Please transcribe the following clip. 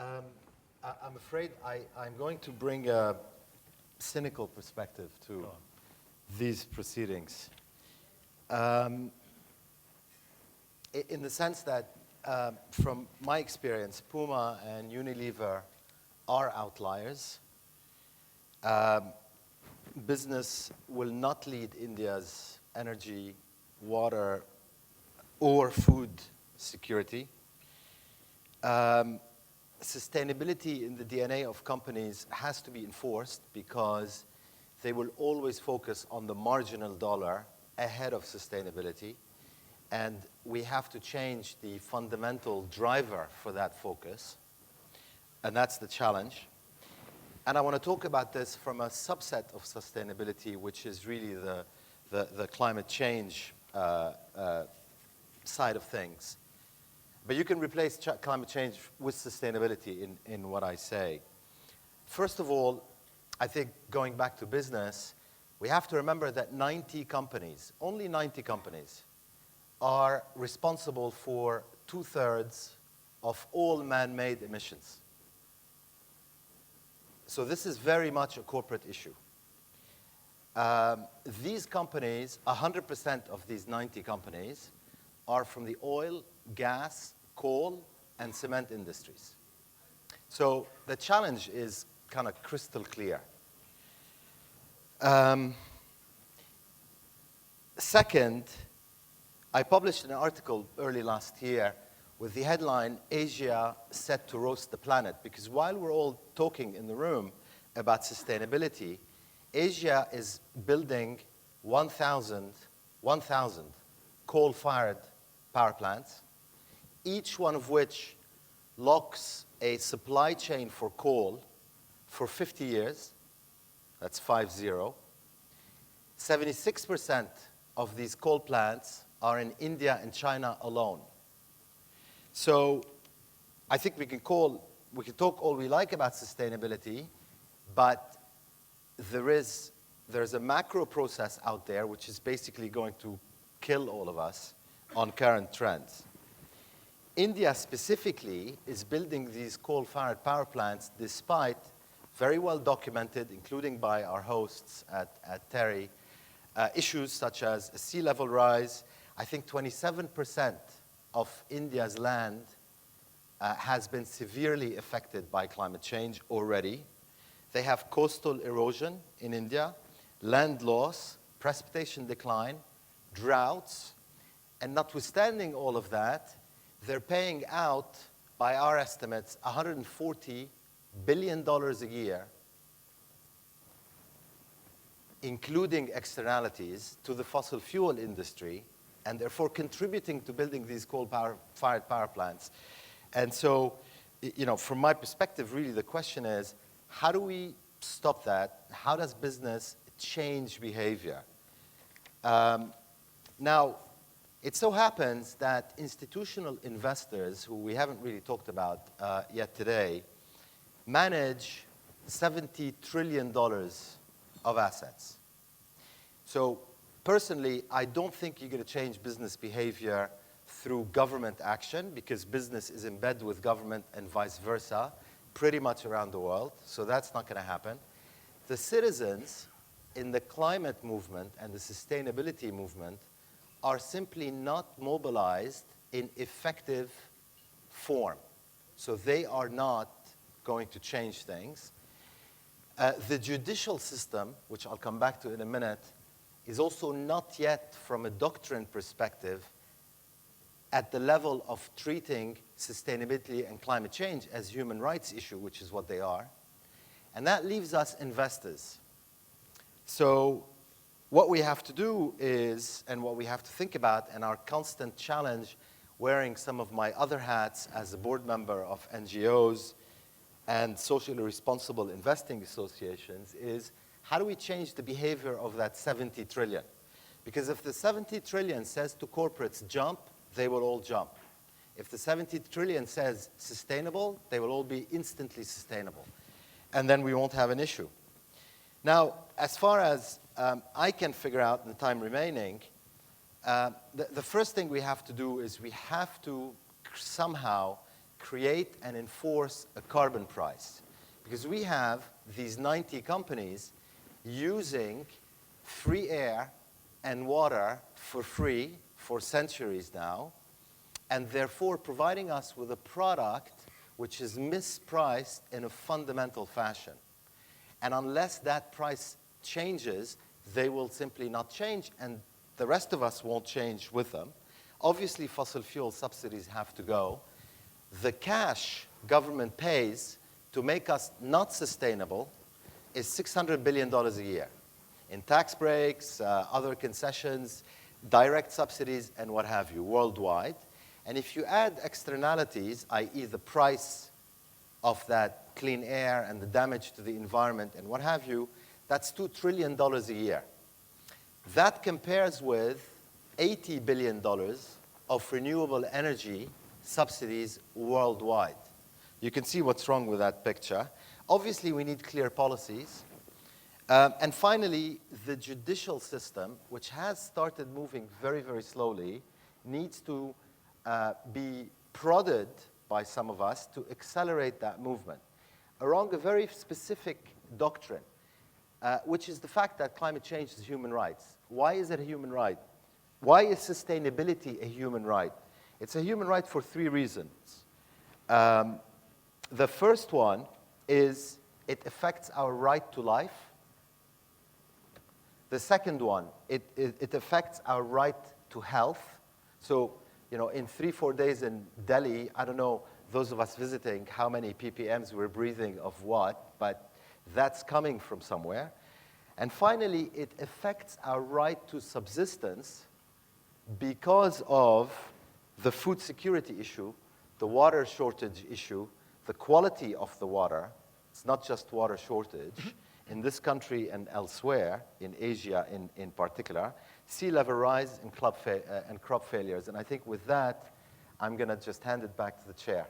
Um, I'm afraid I'm going to bring a cynical perspective to these proceedings. In the sense that, from my experience, Puma and Unilever are outliers. Business will not lead India's energy, water, or food security. Sustainability in the DNA of companies has to be enforced because they will always focus on the marginal dollar ahead of sustainability. And we have to change the fundamental driver for that focus. And that's the challenge. And I want to talk about this from a subset of sustainability, which is really the climate change side of things. But you can replace climate change with sustainability in what I say. First of all, I think going back to business, we have to remember that 90 companies, only 90 companies, are responsible for 2/3 of all man-made emissions. So this is very much a corporate issue. These companies, 100% of these 90 companies, are from the oil, gas, coal, and cement industries. So the challenge is kind of crystal clear. Second, I published an article early last year with the headline, Asia Set to Roast the Planet, because while we're all talking in the room about sustainability, Asia is building 1,000 coal-fired power plants, each one of which locks a supply chain for coal for 50 years. That's 50. 76% of these coal plants are in India and China alone. So I think we can talk all we like about sustainability, but there's a macro process out there which is basically going to kill all of us on current trends. India specifically is building these coal-fired power plants despite very well documented, including by our hosts at TERI, issues such as sea level rise. I think 27% of India's land has been severely affected by climate change already. They have coastal erosion in India, land loss, precipitation decline, droughts, and notwithstanding all of that, they're paying out, by our estimates, $140 billion a year, including externalities, to the fossil fuel industry, and therefore contributing to building these coal-fired power plants. And so, from my perspective, really the question is, how do we stop that? How does business change behavior? Now, it so happens that institutional investors, who we haven't really talked about yet today, manage $70 trillion of assets. So personally, I don't think you're going to change business behavior through government action, because business is in bed with government and vice versa, pretty much around the world. So that's not going to happen. The citizens in the climate movement and the sustainability movement are simply not mobilized in effective form. So they are not going to change things. The judicial system, which I'll come back to in a minute, is also not yet, from a doctrine perspective, at the level of treating sustainability and climate change as human rights issue, which is what they are. And that leaves us investors. So what we have to do is, and what we have to think about, and our constant challenge, wearing some of my other hats as a board member of NGOs and socially responsible investing associations, is how do we change the behavior of that 70 trillion? Because if the 70 trillion says to corporates, jump, they will all jump. If the 70 trillion says sustainable, they will all be instantly sustainable. And then we won't have an issue. Now, as far as I can figure out in the time remaining, the first thing we have to do is we have to somehow create and enforce a carbon price. Because we have these 90 companies using free air and water for free for centuries now, and therefore providing us with a product which is mispriced in a fundamental fashion. And unless that price changes, they will simply not change, and the rest of us won't change with them. Obviously, fossil fuel subsidies have to go. The cash government pays to make us not sustainable is $600 billion a year in tax breaks, other concessions, direct subsidies, and what have you, worldwide. And if you add externalities, i.e. the price of that clean air and the damage to the environment and what have you, that's $2 trillion a year. That compares with $80 billion of renewable energy subsidies worldwide. You can see what's wrong with that picture. Obviously, we need clear policies. And finally, the judicial system, which has started moving very, very slowly, needs to be prodded by some of us to accelerate that movement around a very specific doctrine, which is the fact that climate change is human rights. Why is it a human right? Why is sustainability a human right? It's a human right for 3 reasons. The first one is it affects our right to life. The second one, it affects our right to health. So, you know, in 3-4 days in Delhi, I don't know, those of us visiting, how many ppms we're breathing of what, but that's coming from somewhere. And finally, it affects our right to subsistence because of the food security issue, the water shortage issue, the quality of the water. It's not just water shortage. In this country and elsewhere, in Asia in particular, sea level rise and crop failures. And I think with that, I'm going to just hand it back to the chair.